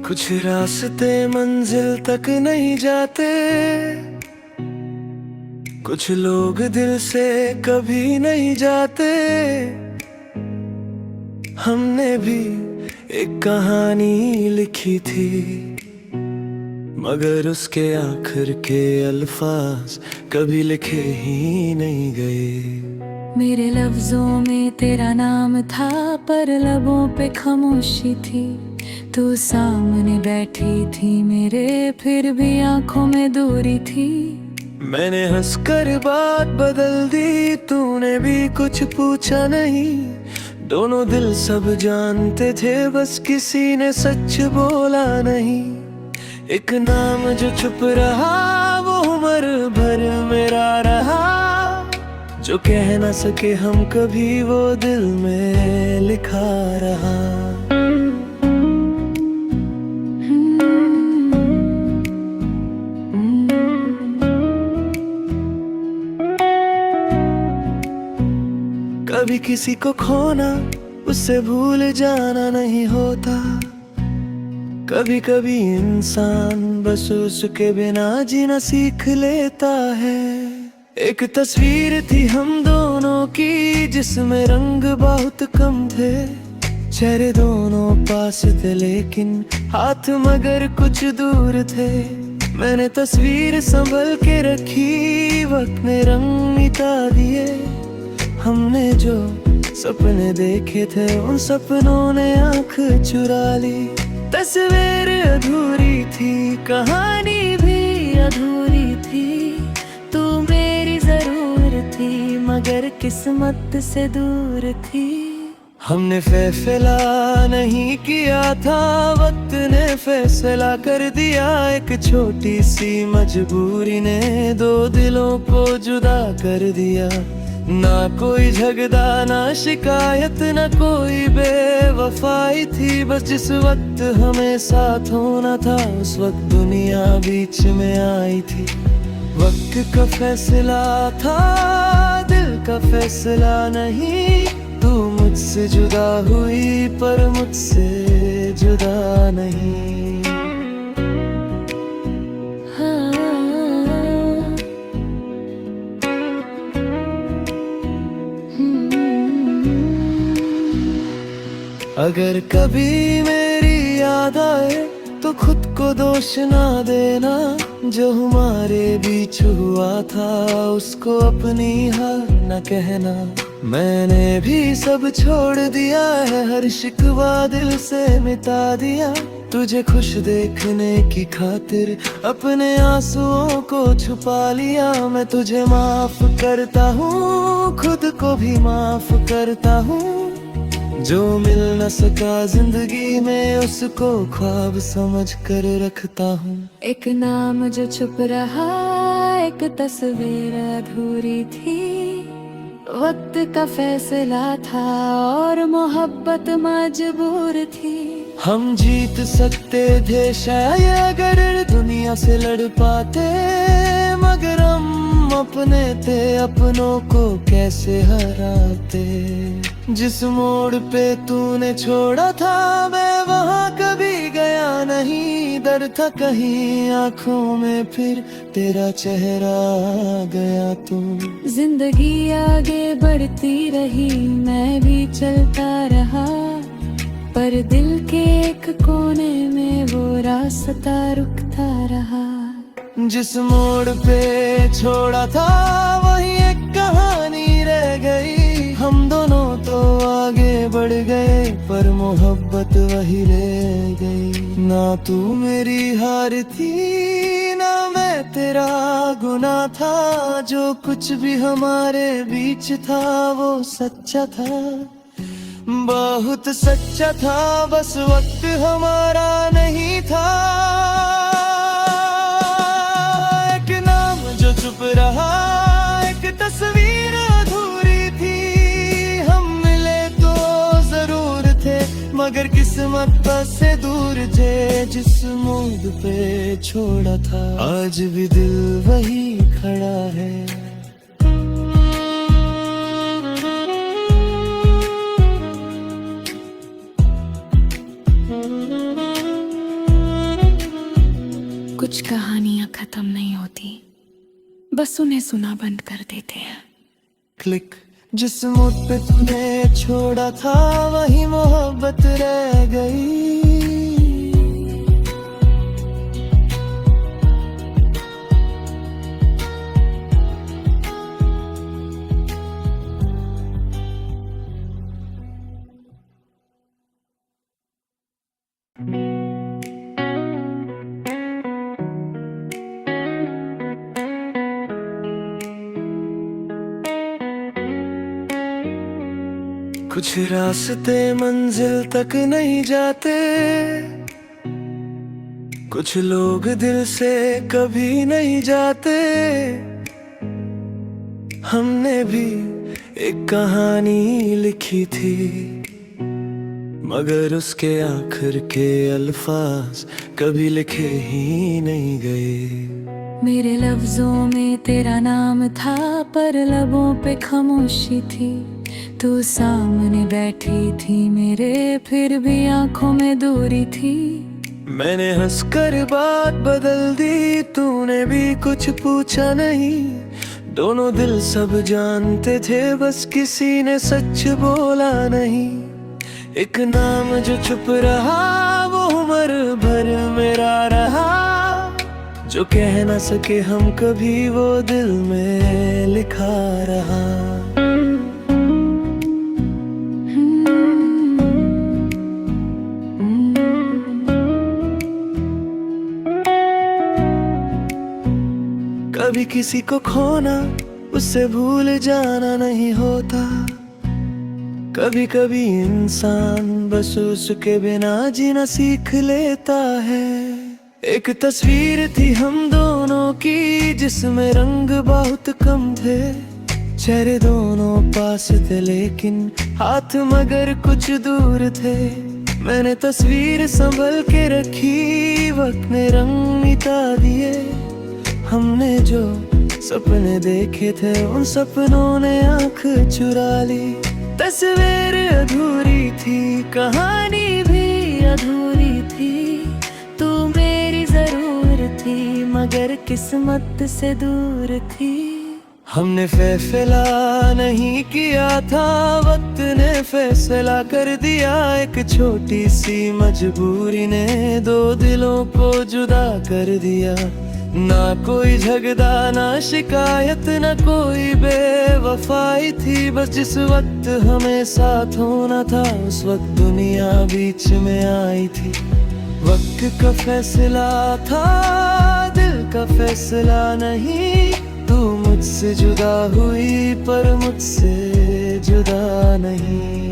कुछ रास्ते मंजिल तक नहीं जाते, कुछ लोग दिल से कभी नहीं जाते। हमने भी एक कहानी लिखी थी, मगर उसके आखिर के अल्फाज कभी लिखे ही नहीं गए। मेरे लफ्जों में तेरा नाम था, पर लबों पे खामोशी थी। तू सामने बैठी थी मेरे, फिर भी आंखों में दूरी थी। मैंने हंसकर बात बदल दी, तूने भी कुछ पूछा नहीं। दोनों दिल सब जानते थे, बस किसी ने सच बोला नहीं। एक नाम जो छुप रहा वो उम्र भर मेरा रहा, जो कह न सके हम कभी वो दिल में लिखा रहा। कभी किसी को खोना उससे भूल जाना नहीं होता। कभी कभी इंसान बस उसके बिना जीना सीख लेता है। एक तस्वीर थी हम दोनों की, जिसमें रंग बहुत कम थे। चेहरे दोनों पास थे लेकिन हाथ मगर कुछ दूर थे। मैंने तस्वीर संभल के रखी, वक्त ने रंग मिटा दिए। हमने जो सपने देखे थे उन सपनों ने आंख चुरा ली। तस्वीर अधूरी थी, कहानी भी अधूरी थी। तू मेरी जरूर थी, मगर किस्मत से दूर थी। हमने फैसला नहीं किया था, वक्त ने फैसला कर दिया। एक छोटी सी मजबूरी ने दो दिलों को जुदा कर दिया। ना कोई झगड़ा ना शिकायत, ना कोई बेवफाई थी। बस जिस वक्त हमें साथ होना था, उस वक्त दुनिया बीच में आई थी। वक्त का फैसला था, दिल का फैसला नहीं। तू मुझसे जुदा हुई पर मुझसे जुदा नहीं। अगर कभी मेरी याद आए तो खुद को दोष ना देना। जो हमारे बीच हुआ था उसको अपनी हार न कहना। मैंने भी सब छोड़ दिया है, हर शिकवा दिल से मिटा दिया। तुझे खुश देखने की खातिर अपने आंसुओं को छुपा लिया। मैं तुझे माफ करता हूँ, खुद को भी माफ करता हूँ। जो मिल न सका जिंदगी में उसको ख्वाब समझ कर रखता हूँ। एक नाम जो छुप रहा, एक तस्वीर अधूरी थी। वक्त का फैसला था और मोहब्बत मजबूर थी। हम जीत सकते थे शायद अगर दुनिया से लड़ पाते, मगर हम अपने थे, अपनों को कैसे हराते। जिस मोड़ पे तूने छोड़ा था मैं वहाँ कभी गया नहीं। डर था कहीं आँखों में फिर तेरा चेहरा आ गया तू। जिंदगी आगे बढ़ती रही, मैं भी चलता रहा। पर दिल के एक कोने में वो रास्ता रुकता रहा। जिस मोड़ पे छोड़ा था वही एक कहानी रह गई। हम दोनों तो आगे बढ़ गए पर मोहब्बत वही रह गई। ना तू मेरी हार थी ना मैं तेरा गुनाह था। जो कुछ भी हमारे बीच था वो सच्चा था, बहुत सच्चा था। बस वक्त हमारा नहीं था। एक नाम जो चुप रहा, एक तस्वीर अधूरी थी। हम मिले तो जरूर थे, मगर किस्मत से दूर थे। जिस मोड़ पे छोड़ा था आज भी दिल वही खड़ा है। कुछ कहानियां खत्म नहीं होती, बस उन्हें सुना बंद कर देते हैं। क्लिक। जिस मोड़ पे तूने छोड़ा था वही मोहब्बत रह गई। कुछ रास्ते मंजिल तक नहीं जाते, कुछ लोग दिल से कभी नहीं जाते। हमने भी एक कहानी लिखी थी, मगर उसके आखिर के अल्फाज कभी लिखे ही नहीं गए। मेरे लफ्जों में तेरा नाम था, पर लबों पे खामोशी थी। तू सामने बैठी थी मेरे, फिर भी आंखों में दूरी थी। मैंने हंसकर बात बदल दी, तूने भी कुछ पूछा नहीं। दोनों दिल सब जानते थे, बस किसी ने सच बोला नहीं। एक नाम जो चुप रहा वो उम्र भर मेरा रहा, जो कह न सके हम कभी वो दिल में लिखा रहा। कभी किसी को खोना उससे भूल जाना नहीं होता। कभी कभी इंसान बस उसके बिना जीना सीख लेता है। एक तस्वीर थी हम दोनों की, जिसमें रंग बहुत कम थे। चेहरे दोनों पास थे लेकिन हाथ मगर कुछ दूर थे। मैंने तस्वीर संभल के रखी, वक्त ने रंग मिटा दिए। हमने जो सपने देखे थे उन सपनों ने आंख चुरा ली। तस्वीर अधूरी थी, कहानी भी अधूरी थी। तू मेरी जरूर थी, मगर किस्मत से दूर थी। हमने फैसला नहीं किया था, वक्त ने फैसला कर दिया। एक छोटी सी मजबूरी ने दो दिलों को जुदा कर दिया। ना कोई झगड़ा ना शिकायत, ना कोई बेवफाई थी। बस जिस वक्त हमें साथ होना था उस वक्त दुनिया बीच में आई थी। वक्त का फैसला था, दिल का फैसला नहीं। तू मुझसे जुदा हुई पर मुझसे जुदा नहीं।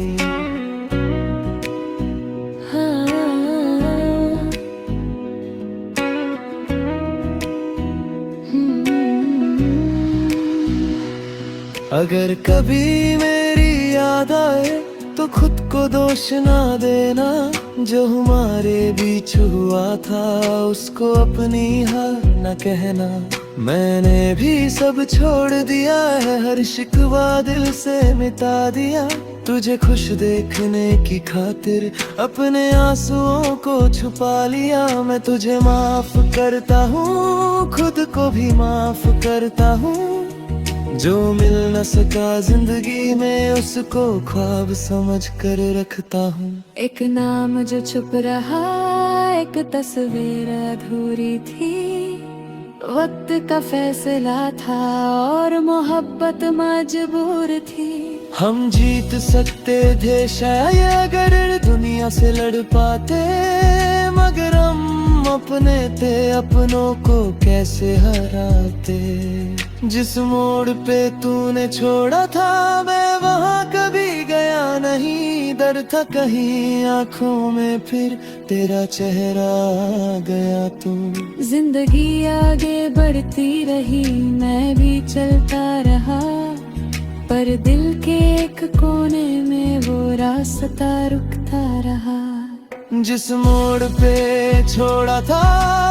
अगर कभी मेरी याद आए तो खुद को दोष ना देना। जो हमारे बीच हुआ था उसको अपनी हार न कहना। मैंने भी सब छोड़ दिया है, हर शिकवा दिल से मिटा दिया। तुझे खुश देखने की खातिर अपने आंसुओं को छुपा लिया। मैं तुझे माफ करता हूँ, खुद को भी माफ करता हूँ। जो मिल न सका जिंदगी में उसको ख्वाब समझ कर रखता हूँ। एक नाम जो छुप रहा, एक तस्वीर अधूरी थी। वक्त का फैसला था और मोहब्बत मजबूर थी। हम जीत सकते थे शायद अगर दुनिया से लड़ पाते, मगर हम अपने थे, अपनों को कैसे हराते। जिस मोड़ पे तूने छोड़ा था मैं वहाँ कभी गया नहीं। डर था कहीं आंखों में फिर तेरा चेहरा आ गया तू। जिंदगी आगे बढ़ती रही, मैं भी चलता रहा। पर दिल के एक कोने में वो रास्ता रुकता रहा। जिस मोड़ पे छोड़ा था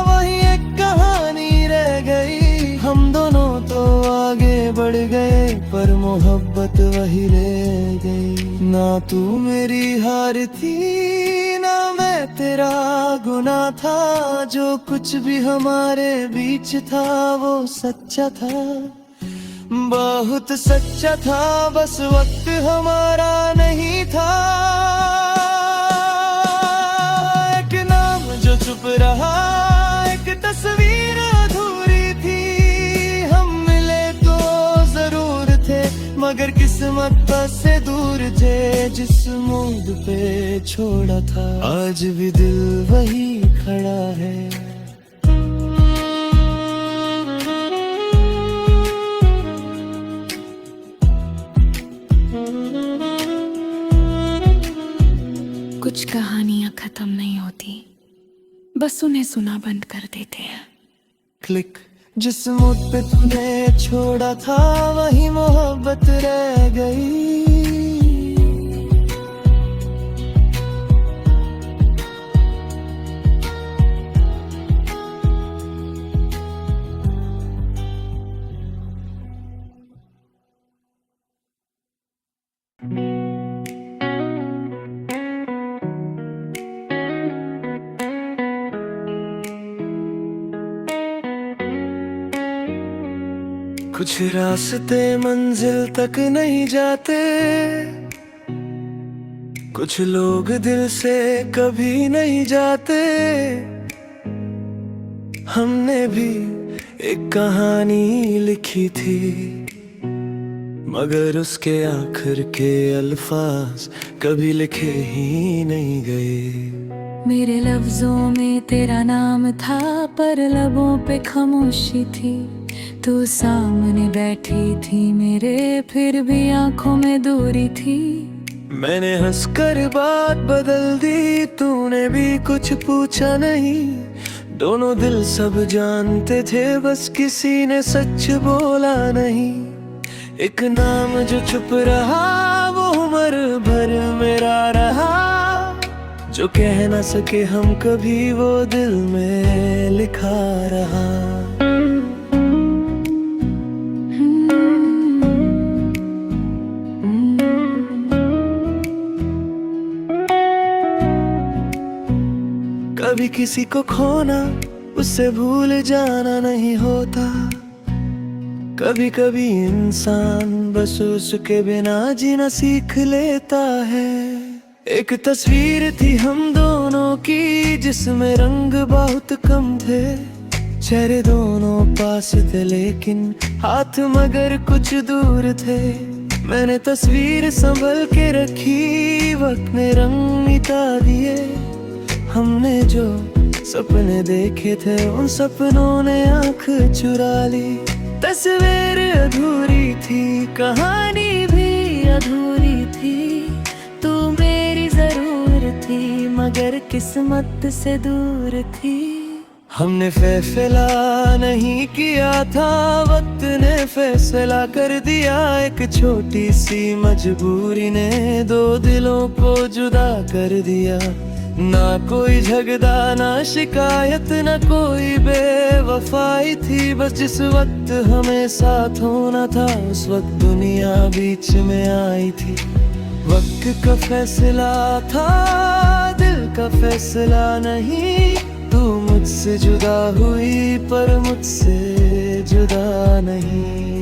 वही एक कहानी रह गई। हम दोनों तो आगे बढ़ गए पर मोहब्बत वही रह गई। ना तू मेरी हार थी ना मैं तेरा गुनाह था, जो कुछ भी हमारे बीच था वो सच्चा था, बहुत सच्चा था, बस वक्त हमारा नहीं था। एक नाम जो चुप रहा, एक तस्वीर अधूरी थी, हम मिले तो जरूर थे मगर किस्मत से दूर थे, जिस मूड पे छोड़ा था आज भी दिल वही खड़ा है। कुछ कहानियां खत्म नहीं होती, बस उन्हें सुना बंद कर देते हैं। क्लिक, जिस मूड पे तूने छोड़ा था वही मोहब्बत रह गई। कुछ रास्ते मंजिल तक नहीं जाते, कुछ लोग दिल से कभी नहीं जाते। हमने भी एक कहानी लिखी थी, मगर उसके आखिर के अल्फाज कभी लिखे ही नहीं गए। मेरे लफ्जों में तेरा नाम था पर लबों पे खामोशी थी, तू सामने बैठी थी मेरे फिर भी आंखों में दूरी थी। मैंने हंसकर बात बदल दी, तूने भी कुछ पूछा नहीं, दोनों दिल सब जानते थे बस किसी ने सच बोला नहीं। एक नाम जो चुप रहा वो उम्र भर मेरा रहा, जो कह ना सके हम कभी वो दिल में लिखा रहा। कभी किसी को खोना उससे भूल जाना नहीं होता, कभी कभी इंसान बस उसके बिना जीना सीख लेता है। एक तस्वीर थी हम दोनों की जिसमें रंग बहुत कम थे, चेहरे दोनों पास थे लेकिन हाथ मगर कुछ दूर थे। मैंने तस्वीर संभल के रखी, वक्त ने रंग मिटा दिए, हमने जो सपने देखे थे उन सपनों ने आंख चुरा ली। तस्वीर अधूरी थी, कहानी भी अधूरी थी, तू मेरी जरूर थी मगर किस्मत से दूर थी। हमने फैसला नहीं किया था, वक्त ने फैसला कर दिया, एक छोटी सी मजबूरी ने दो दिलों को जुदा कर दिया। ना कोई झगड़ा ना शिकायत ना कोई बेवफाई थी, बस जिस वक्त हमें साथ होना था उस वक्त दुनिया बीच में आई थी। वक्त का फैसला था दिल का फैसला नहीं, तू मुझसे जुदा हुई पर मुझसे जुदा नहीं।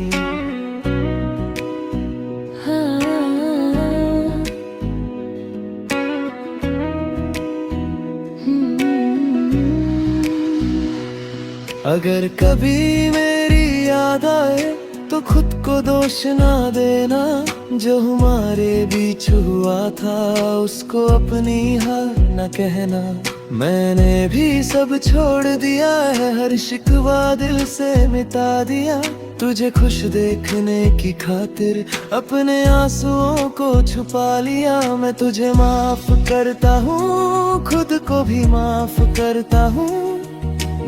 अगर कभी मेरी याद आए तो खुद को दोष ना देना, जो हमारे बीच हुआ था उसको अपनी हार न कहना। मैंने भी सब छोड़ दिया है, हर शिकवा दिल से मिटा दिया, तुझे खुश देखने की खातिर अपने आंसुओं को छुपा लिया। मैं तुझे माफ करता हूँ, खुद को भी माफ करता हूँ,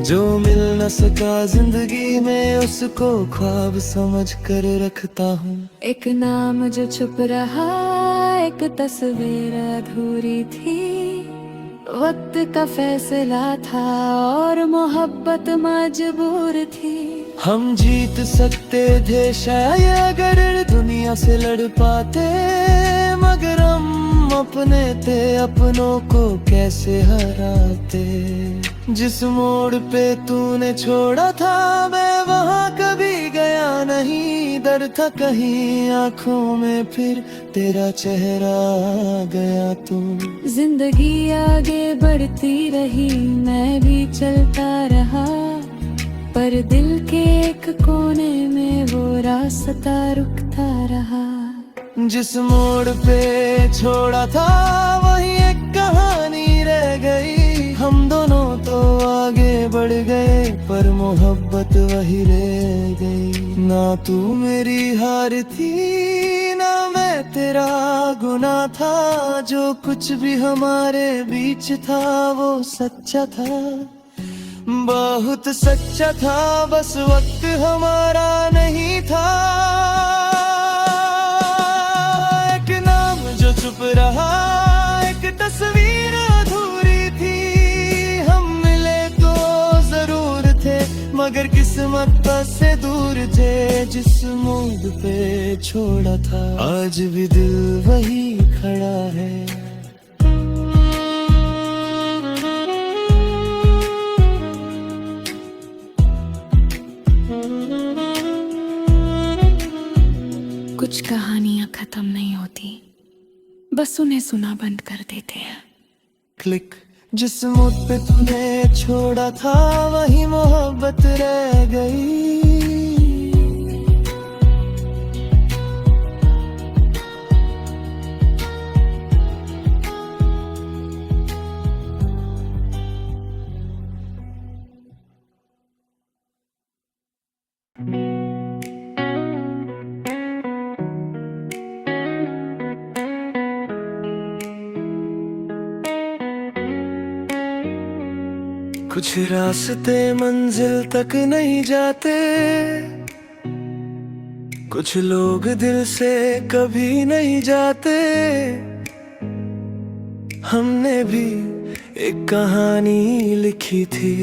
जो मिल न सका जिंदगी में उसको ख्वाब समझ कर रखता हूँ। एक नाम जो छुप रहा, एक तस्वीर अधूरी थी, वक्त का फैसला था और मोहब्बत मजबूर थी। हम जीत सकते थे शायद अगर दुनिया से लड़ पाते, अगर हम अपने थे अपनों को कैसे हराते। जिस मोड़ पे तूने छोड़ा था मैं वहाँ कभी गया नहीं। डर था कहीं आंखों में फिर तेरा चेहरा आ गया तू। जिंदगी आगे बढ़ती रही मैं भी चलता रहा, पर दिल के एक कोने में वो रास्ता रुकता रहा। जिस मोड़ पे छोड़ा था वही एक कहानी रह गई। हम दोनों तो आगे बढ़ गए पर मोहब्बत वही रह गई। ना तू मेरी हार थी ना मैं तेरा गुनाह था। जो कुछ भी हमारे बीच था वो सच्चा था, बहुत सच्चा था। बस वक्त हमारा नहीं था। एक नाम जो चुप रहा, एक तस्वीर अधूरी थी। हम मिले तो जरूर थे मगर किस्मत से दूर थे। जिस मोड़ पे छोड़ा था आज भी दिल वही खड़ा है। कुछ कहानियां खत्म नहीं होती, बस उन्हें सुना बंद कर देते हैं। क्लिक। जिस मोड़ पे तूने छोड़ा था वही मोहब्बत रह गई। कुछ रास्ते मंजिल तक नहीं जाते, कुछ लोग दिल से कभी नहीं जाते। हमने भी एक कहानी लिखी थी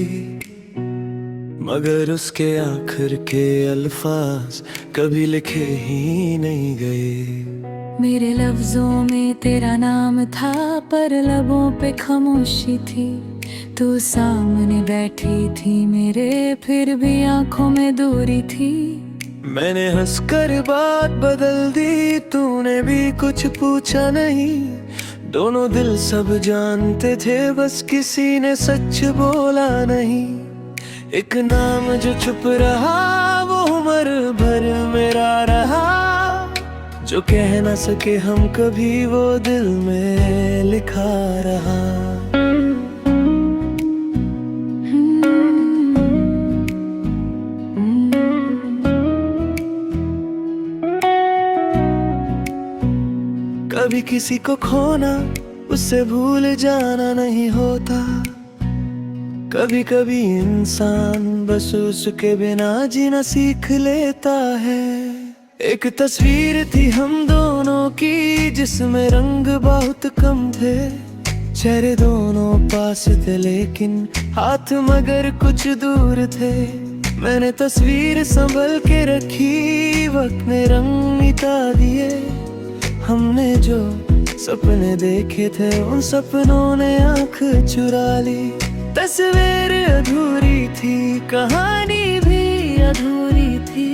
मगर उसके आखिर के अल्फाज कभी लिखे ही नहीं गए। मेरे लफ्जों में तेरा नाम था पर लबों पे खामोशी थी। तू सामने बैठी थी मेरे फिर भी आंखों में दूरी थी। मैंने हंसकर बात बदल दी, तूने भी कुछ पूछा नहीं। दोनों दिल सब जानते थे बस किसी ने सच बोला नहीं। एक नाम जो चुप रहा वो उम्र भर मेरा रहा। जो कह न सके हम कभी वो दिल में लिखा रहा। कभी किसी को खोना उससे भूल जाना नहीं होता। कभी कभी इंसान बस उसके बिना जीना सीख लेता है। एक तस्वीर थी हम दोनों की जिसमें रंग बहुत कम थे। चेहरे दोनों पास थे लेकिन हाथ मगर कुछ दूर थे। मैंने तस्वीर संभल के रखी, वक्त ने रंग मिटा दिए। हमने जो सपने देखे थे उन सपनों ने आंख चुरा ली। तस्वीर अधूरी थी, कहानी भी अधूरी थी।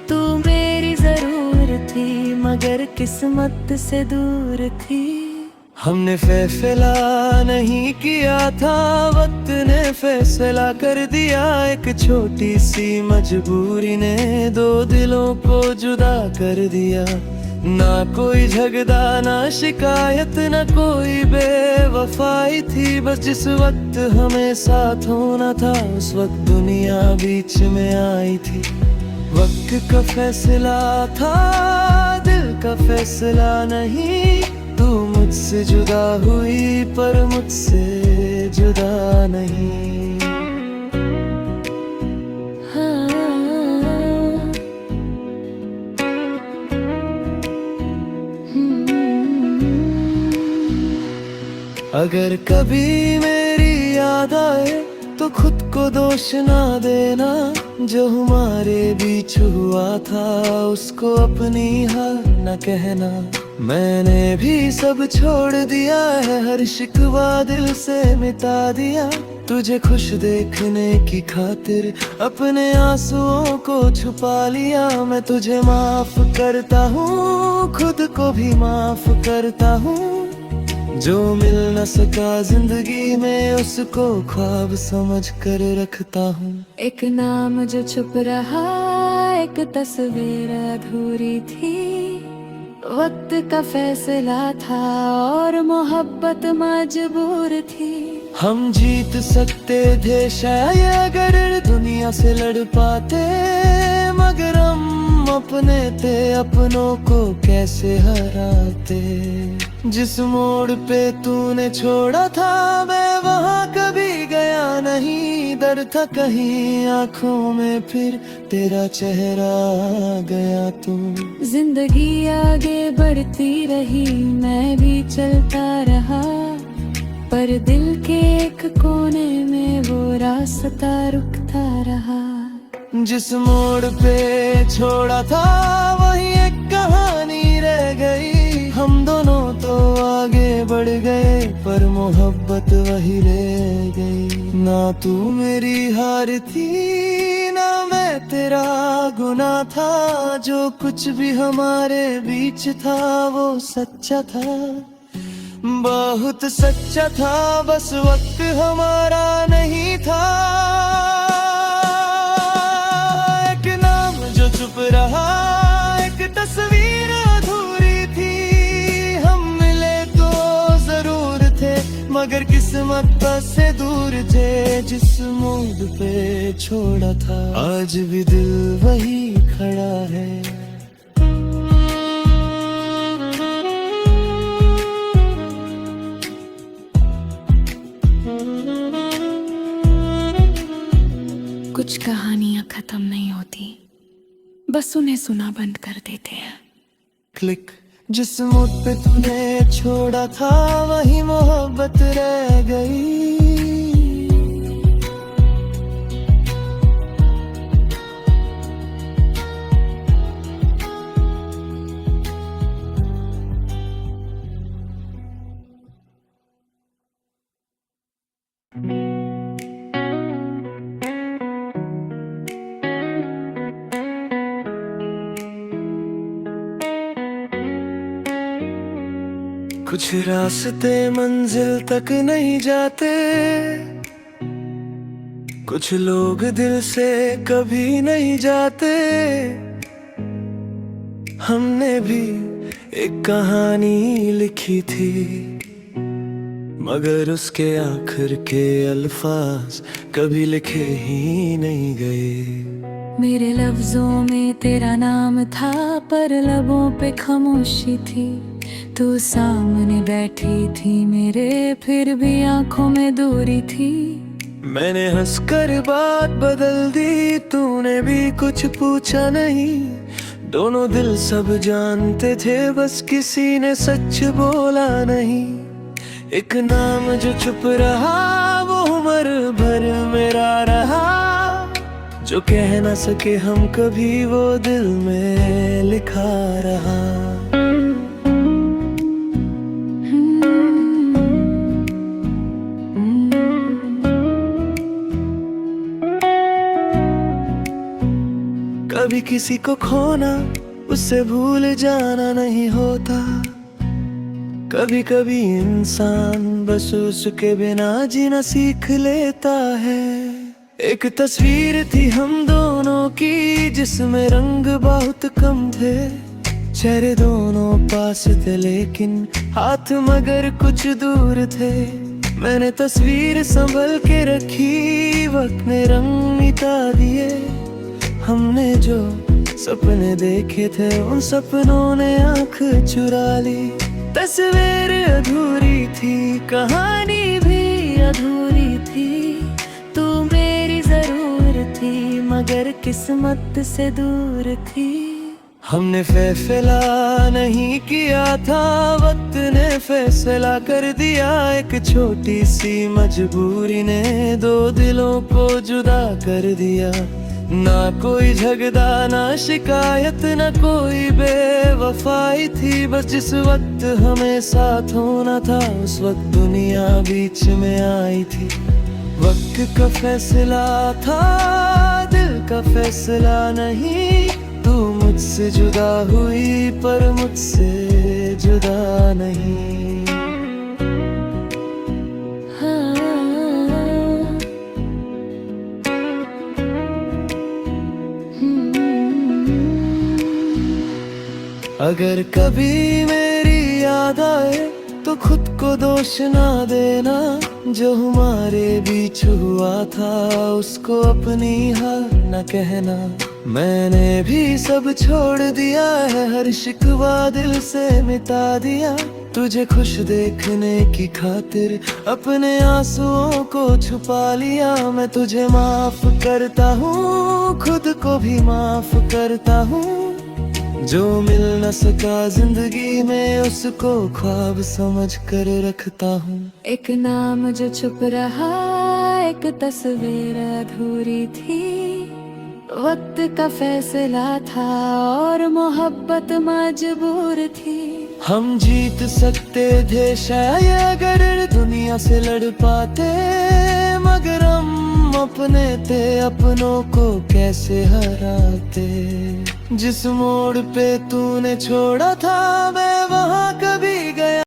तू मेरी जरूर थी मगर किस्मत से दूर थी। हमने फैसला नहीं किया था, वक्त ने फैसला कर दिया। एक छोटी सी मजबूरी ने दो दिलों को जुदा कर दिया। ना कोई झगड़ा ना शिकायत ना कोई बेवफाई थी। बस जिस वक्त हमें साथ होना था उस वक्त दुनिया बीच में आई थी। वक्त का फैसला था दिल का फैसला नहीं। तू मुझसे जुदा हुई पर मुझसे जुदा नहीं। अगर कभी मेरी याद आए तो खुद को दोष ना देना। जो हमारे बीच हुआ था उसको अपनी हार न कहना। मैंने भी सब छोड़ दिया है, हर शिकवा दिल से मिटा दिया। तुझे खुश देखने की खातिर अपने आंसुओं को छुपा लिया। मैं तुझे माफ करता हूँ, खुद को भी माफ करता हूँ। जो मिल न सका जिंदगी में उसको ख्वाब समझ कर रखता हूँ। एक नाम जो छुप रहा, एक तस्वीर अधूरी थी। वक्त का फैसला था और मोहब्बत मजबूर थी। हम जीत सकते थे शायद अगर दुनिया से लड़ पाते, मगर हम अपने थे, अपनों को कैसे हराते। जिस मोड़ पे तूने छोड़ा था मैं वहाँ कभी गया नहीं। डर था कहीं आंखों में फिर तेरा चेहरा आ गया तू। जिंदगी आगे बढ़ती रही, मैं भी चलता रहा। पर दिल के एक कोने में वो रास्ता रुकता रहा। जिस मोड़ पे छोड़ा था वही एक कहानी रह गई। हम दोनों तो आगे बढ़ गए पर मोहब्बत वही रह गई। ना तू मेरी हार थी ना मैं तेरा गुनाह था। जो कुछ भी हमारे बीच था वो सच्चा था, बहुत सच्चा था। बस वक्त हमारा नहीं था। एक नाम जो चुप रहा, एक तस्वीर अधूरी थी। हम मिले तो जरूर थे मगर किस्मत से दूर थे। जिस मोड़ पे छोड़ा था आज भी दिल वही खड़ा है। कुछ कहानियां खत्म नहीं होती, बस उन्हें सुना बंद कर देते हैं। क्लिक। जिस मोड़ पे तूने छोड़ा था वही मोहब्बत रह गई। कुछ रास्ते मंजिल तक नहीं जाते, कुछ लोग दिल से कभी नहीं जाते। हमने भी एक कहानी लिखी थी मगर उसके आखिर के अल्फाज कभी लिखे ही नहीं गए। मेरे लफ्जों में तेरा नाम था पर लबों पे खामोशी थी। तू सामने बैठी थी मेरे फिर भी आंखों में दूरी थी। मैंने हंसकर बात बदल दी, तूने भी कुछ पूछा नहीं। दोनों दिल सब जानते थे बस किसी ने सच बोला नहीं। एक नाम जो चुप रहा वो उम्र भर मेरा रहा। जो कह ना सके हम कभी वो दिल में लिखा रहा। कभी किसी को खोना उससे भूल जाना नहीं होता। कभी कभी इंसान बस उसके बिना जीना सीख लेता है। एक तस्वीर थी हम दोनों की जिसमें रंग बहुत कम थे। चेहरे दोनों पास थे लेकिन हाथ मगर कुछ दूर थे। मैंने तस्वीर संभल के रखी, वक्त ने रंग मिटा दिए। हमने जो सपने देखे थे उन सपनों ने आंख चुरा ली। तस्वीर अधूरी थी, कहानी भी अधूरी थी। तू मेरी जरूर थी मगर किस्मत से दूर थी। हमने फैसला नहीं किया था, वक्त ने फैसला कर दिया। एक छोटी सी मजबूरी ने दो दिलों को जुदा कर दिया। ना कोई झगड़ा ना शिकायत ना कोई बेवफाई थी, बस जिस वक्त हमें साथ होना था उस वक्त दुनिया बीच में आई थी। वक्त का फैसला था, दिल का फैसला नहीं। तू मुझसे जुदा हुई पर मुझसे जुदा नहीं। अगर कभी मेरी याद आए तो खुद को दोष ना देना, जो हमारे बीच हुआ था उसको अपनी हार न कहना। मैंने भी सब छोड़ दिया है, हर शिकवा दिल से मिटा दिया। तुझे खुश देखने की खातिर अपने आंसुओं को छुपा लिया। मैं तुझे माफ करता हूँ, खुद को भी माफ करता हूँ। जो मिल न सका जिंदगी में उसको ख्वाब समझ कर रखता हूँ। एक नाम जो छुप रहा, एक तस्वीर अधूरी थी। वक्त का फैसला था और मोहब्बत मजबूर थी। हम जीत सकते थे शायद अगर दुनिया से लड़ पाते, मगर हम अपने थे, अपनों को कैसे हराते। जिस मोड़ पे तूने छोड़ा था मैं वहाँ कभी